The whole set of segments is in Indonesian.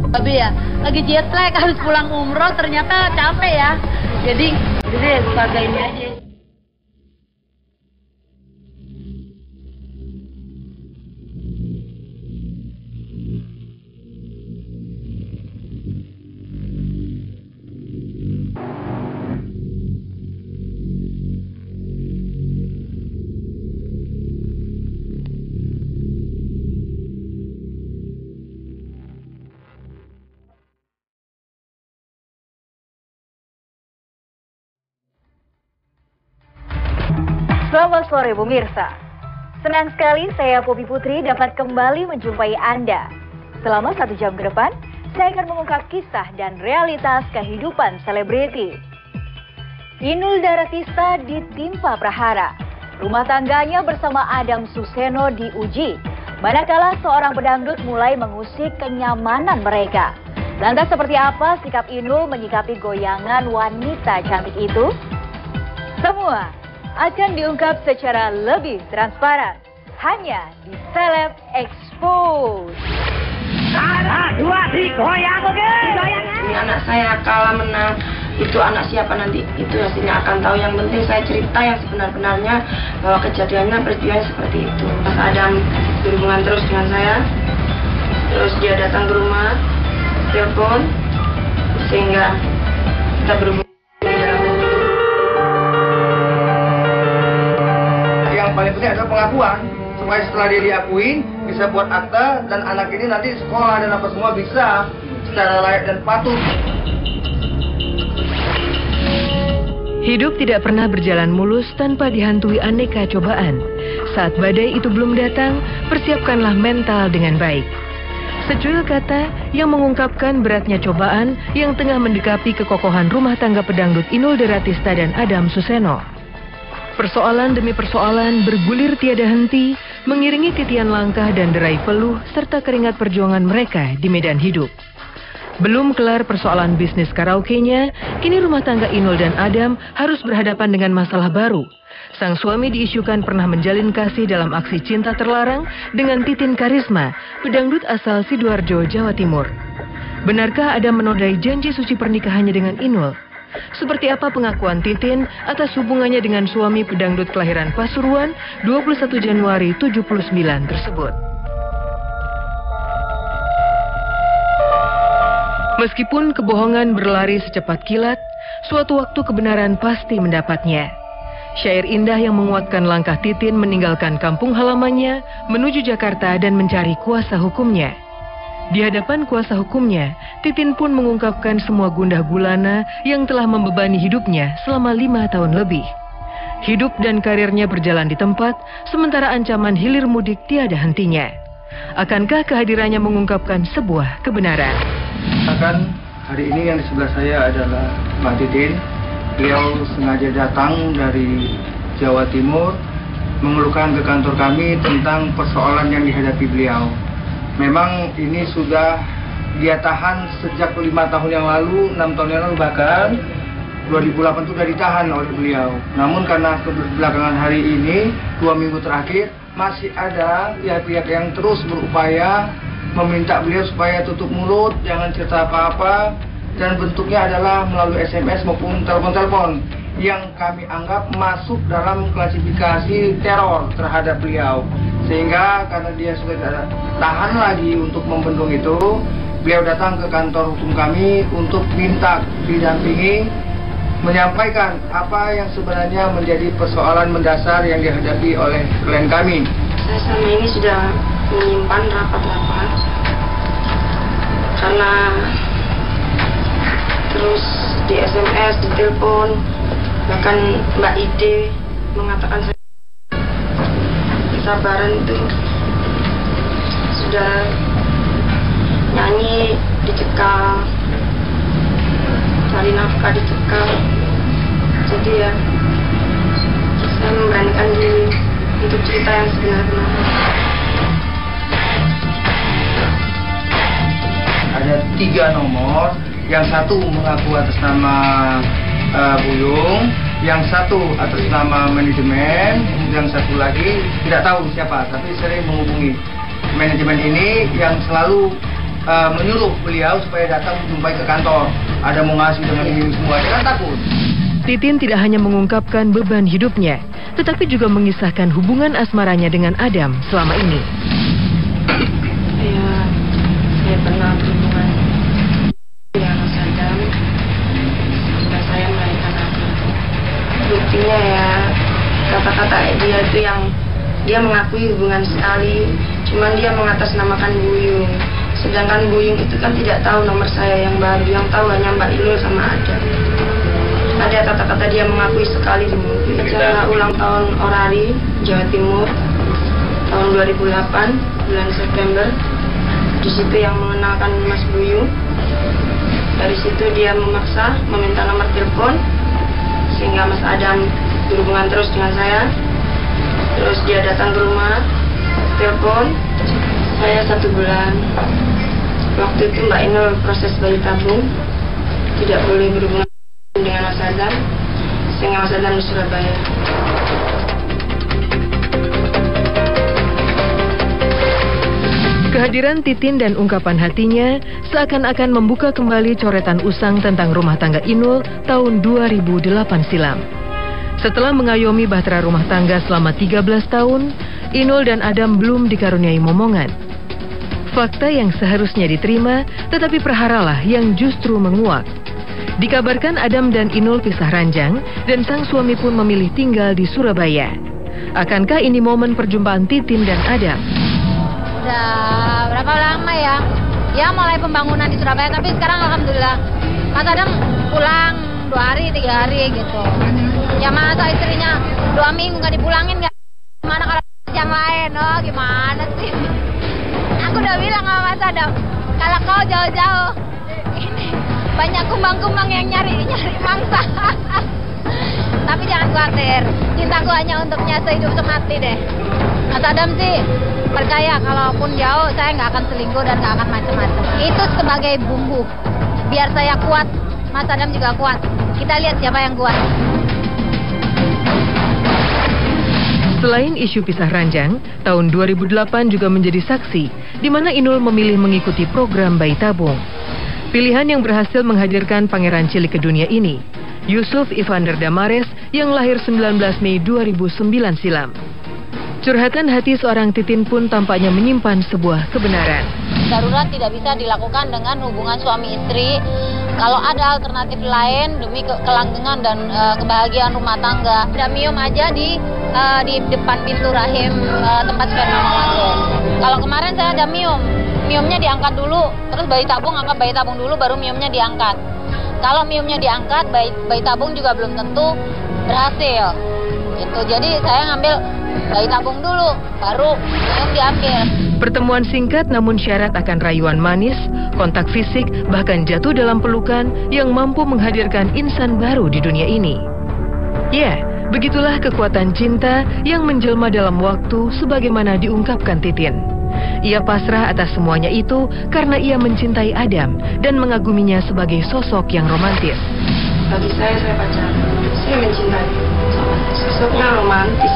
Tapi ya lagi jet lag, harus pulang umroh, ternyata capek ya. Jadi keluarga ini aja. Selamat sore pemirsa. Senang sekali saya Poppy Putri dapat kembali menjumpai Anda. Selama 1 jam ke depan, saya akan mengungkap kisah dan realitas kehidupan selebriti. Inul Daratista ditimpa prahara. Rumah tangganya bersama Adam Suseno diuji. Manakala seorang pedangdut mulai mengusik kenyamanan mereka. Lantas seperti apa sikap Inul menyikapi goyangan wanita cantik itu? Semua akan diungkap secara lebih transparan hanya di Celeb Expose. 1, 2, 3, goyang, oke? Ini anak saya kalah menang, itu anak siapa nanti, itu hasilnya akan tahu. Yang penting saya cerita yang sebenar-benarnya bahwa kejadiannya peristiwanya seperti itu. Mas Adam berhubungan terus dengan saya, terus dia datang ke rumah, telepon, sehingga kita berhubungan. Paling penting adalah pengakuan, supaya setelah dia diakuin bisa buat akta dan anak ini nanti sekolah dan apa semua bisa secara layak dan patuh. Hidup tidak pernah berjalan mulus tanpa dihantui aneka cobaan. Saat badai itu belum datang, persiapkanlah mental dengan baik. Secuil kata yang mengungkapkan beratnya cobaan yang tengah mendekapi kekokohan rumah tangga pedangdut Inul Daratista dan Adam Suseno. Persoalan demi persoalan bergulir tiada henti, mengiringi titian langkah dan derai peluh serta keringat perjuangan mereka di medan hidup. Belum kelar persoalan bisnis karaoke-nya, kini rumah tangga Inul dan Adam harus berhadapan dengan masalah baru. Sang suami diisukan pernah menjalin kasih dalam aksi cinta terlarang dengan Titin Karisma, pedangdut asal Sidoarjo, Jawa Timur. Benarkah Adam menodai janji suci pernikahannya dengan Inul? Seperti apa pengakuan Titin atas hubungannya dengan suami pedangdut kelahiran Pasuruan 21 Januari 79 tersebut? Meskipun kebohongan berlari secepat kilat, suatu waktu kebenaran pasti mendapatnya. Syair indah yang menguatkan langkah Titin meninggalkan kampung halamannya menuju Jakarta dan mencari kuasa hukumnya. Di hadapan kuasa hukumnya, Titin pun mengungkapkan semua gundah gulana yang telah membebani hidupnya selama 5 tahun lebih. Hidup dan karirnya berjalan di tempat, sementara ancaman hilir mudik tiada hentinya. Akankah kehadirannya mengungkapkan sebuah kebenaran? Bahkan hari ini yang di sebelah saya adalah Mbak Titin. Beliau sengaja datang dari Jawa Timur mengeluhkan ke kantor kami tentang persoalan yang dihadapi beliau. Memang ini sudah dia tahan sejak 5 tahun yang lalu, 6 tahun yang lalu, bahkan 2008 itu sudah ditahan oleh beliau. Namun karena belakangan hari ini, 2 minggu terakhir, masih ada pihak-pihak yang terus berupaya meminta beliau supaya tutup mulut, jangan cerita apa-apa, dan bentuknya adalah melalui SMS maupun telepon-telepon yang kami anggap masuk dalam klasifikasi teror terhadap beliau. Sehingga karena dia sudah tidak tahan lagi untuk membendung itu, beliau datang ke kantor hukum kami untuk minta didampingi menyampaikan apa yang sebenarnya menjadi persoalan mendasar yang dihadapi oleh klien kami. Saya selama ini sudah menyimpan rapat-rapat karena terus di SMS, di telepon, bahkan Mbak Ide mengatakan saya kesabaran itu sudah nyanyi dicekal, cari nafkah dicekal. Jadi ya saya memberanikan diri untuk cerita yang sebenarnya. Ada 3 nomor, yang satu mengaku atas nama Buyung, yang satu atas nama manajemen, yang satu lagi tidak tahu siapa, tapi sering menghubungi manajemen ini yang selalu menyuruh beliau supaya datang menjumpai ke kantor. Ada mau ngasih dengan ini semua, dia kan takut. Titin tidak hanya mengungkapkan beban hidupnya, tetapi juga mengisahkan hubungan asmaranya dengan Adam selama ini. Ya, saya pernah berhubungan dengan Mas Adam. Sudah saya melahirkan anak. Buktinya ya, kata-kata dia itu yang dia mengakui hubungan sekali, cuman dia mengatasnamakan Buyung. Sedangkan Buyung itu kan tidak tahu nomor saya yang baru, yang tahu hanya Mbak Inul sama Adam. Ada kata-kata dia mengakui sekali di acara ulang tahun Orari Jawa Timur tahun 2008 bulan September. Di situ yang mengenalkan Mas Buyung. Dari situ dia memaksa meminta nomor telepon sehingga Mas Adam berhubungan terus dengan saya. Terus dia datang ke rumah, telepon saya 1 bulan. Waktu itu Mbak Inul proses bayi tabung, tidak boleh berhubungan dengan Mas Adam, sehingga Mas Adam di Surabaya. Kehadiran Titin dan ungkapan hatinya seakan-akan membuka kembali coretan usang tentang rumah tangga Inul tahun 2008 silam. Setelah mengayomi bahtera rumah tangga selama 13 tahun, Inul dan Adam belum dikaruniai momongan. Fakta yang seharusnya diterima, tetapi perharalah yang justru menguak. Dikabarkan Adam dan Inul pisah ranjang dan sang suami pun memilih tinggal di Surabaya. Akankah ini momen perjumpaan Titin dan Adam? Udah berapa lama ya? Ya mulai pembangunan di Surabaya, tapi sekarang alhamdulillah Mas Adam pulang 2 hari, 3 hari gitu. Ya masa istrinya 2 minggu nggak dipulangin nggak? Gimana kalau yang lain? Oh gimana sih? Aku udah bilang sama Mas Adam, kalau kau jauh-jauh ini banyak kumbang-kumbang yang nyari mangsa. Tapi jangan khawatir, cintaku hanya untuknya sehidup semati deh. Mas Adam sih percaya kalaupun jauh saya nggak akan selingkuh dan nggak akan macam-macam. Itu sebagai bumbu biar saya kuat, Mas Adam juga kuat. Kita lihat siapa yang kuat. Selain isu pisah ranjang, tahun 2008 juga menjadi saksi di mana Inul memilih mengikuti program bayi tabung. Pilihan yang berhasil menghadirkan pangeran cilik ke dunia ini, Yusuf Evander Damares yang lahir 19 Mei 2009 silam. Curhatan hati seorang Titin pun tampaknya menyimpan sebuah kebenaran. Darurat tidak bisa dilakukan dengan hubungan suami istri. Kalau ada alternatif lain demi kelanggengan dan kebahagiaan rumah tangga, damium aja di depan pintu rahim tempat sperma masuk. Kalau kemarin saya ada miumnya diangkat dulu, terus bayi tabung angkat bayi tabung dulu, baru miumnya diangkat. Kalau miumnya diangkat, bayi tabung juga belum tentu berhasil. Gitu. Jadi saya ngambil bayi tabung dulu, baru mium diambil. Pertemuan singkat namun syarat akan rayuan manis, kontak fisik, bahkan jatuh dalam pelukan yang mampu menghadirkan insan baru di dunia ini. Ya, begitulah kekuatan cinta yang menjelma dalam waktu sebagaimana diungkapkan Titin. Ia pasrah atas semuanya itu karena ia mencintai Adam dan mengaguminya sebagai sosok yang romantis. Bagi saya pacaran. Saya mencintai sosoknya romantis.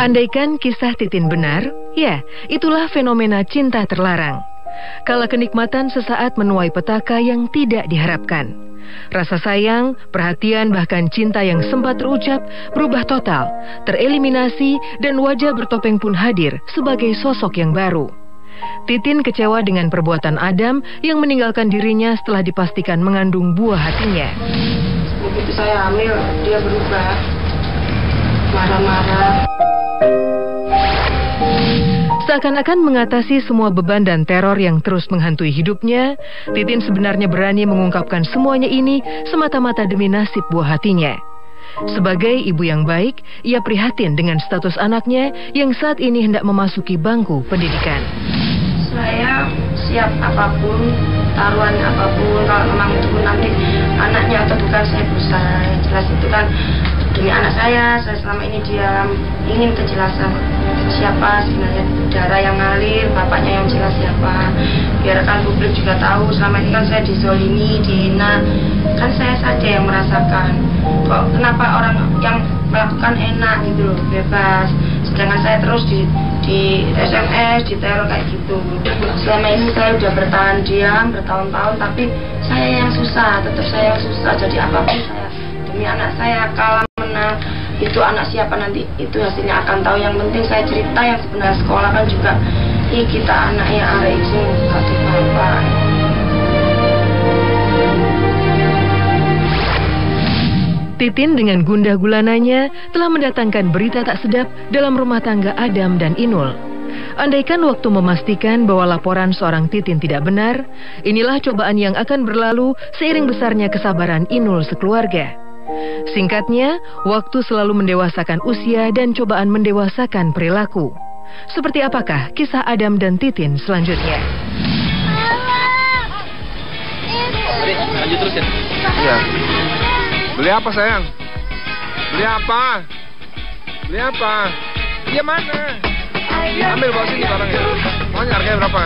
Andaikan kisah Titin benar, ya, itulah fenomena cinta terlarang. Kala kenikmatan sesaat menuai petaka yang tidak diharapkan. Rasa sayang, perhatian, bahkan cinta yang sempat terucap berubah total, tereliminasi, dan wajah bertopeng pun hadir sebagai sosok yang baru. Titin kecewa dengan perbuatan Adam yang meninggalkan dirinya setelah dipastikan mengandung buah hatinya. Begitu saya hamil, dia berubah. Marah-marah. Seakan-akan mengatasi semua beban dan teror yang terus menghantui hidupnya, Titin sebenarnya berani mengungkapkan semuanya ini semata-mata demi nasib buah hatinya. Sebagai ibu yang baik, ia prihatin dengan status anaknya yang saat ini hendak memasuki bangku pendidikan. Saya siap apapun, taruhan apapun, kalau memang itu nanti anaknya atau bukan saya berusaha. Jelas itu kan demi anak saya selama ini diam, ingin kejelasan siapa sebenarnya darah yang ngalir, bapaknya yang jelas siapa. Biarkan publik juga tahu, selama ini kan saya dizolimi, dihina, kan saya saja yang merasakan. Kok kenapa orang yang melakukan enak gitu loh, bebas. sedangkan saya terus di SMS, diteror kayak gitu. Selama ini saya udah bertahan diam bertahun-tahun, tapi saya yang susah, tetap saya yang susah. Jadi apapun saya demi anak saya, kalah menang itu anak siapa nanti itu hasilnya akan tahu. Yang penting saya cerita yang sebenarnya. Sekolah kan juga kita anaknya arek itu kasih bapak. Titin dengan gundah gulananya telah mendatangkan berita tak sedap dalam rumah tangga Adam dan Inul. Andaikan waktu memastikan bahwa laporan seorang Titin tidak benar, inilah cobaan yang akan berlalu seiring besarnya kesabaran Inul sekeluarga. Singkatnya, waktu selalu mendewasakan usia dan cobaan mendewasakan perilaku. Seperti apakah kisah Adam dan Titin selanjutnya? Lanjut terus ya? Iya. Beli apa sayang? Beli apa? Beli apa? Dia mana? Ambil bawa sini barangnya. Maunya harganya berapa?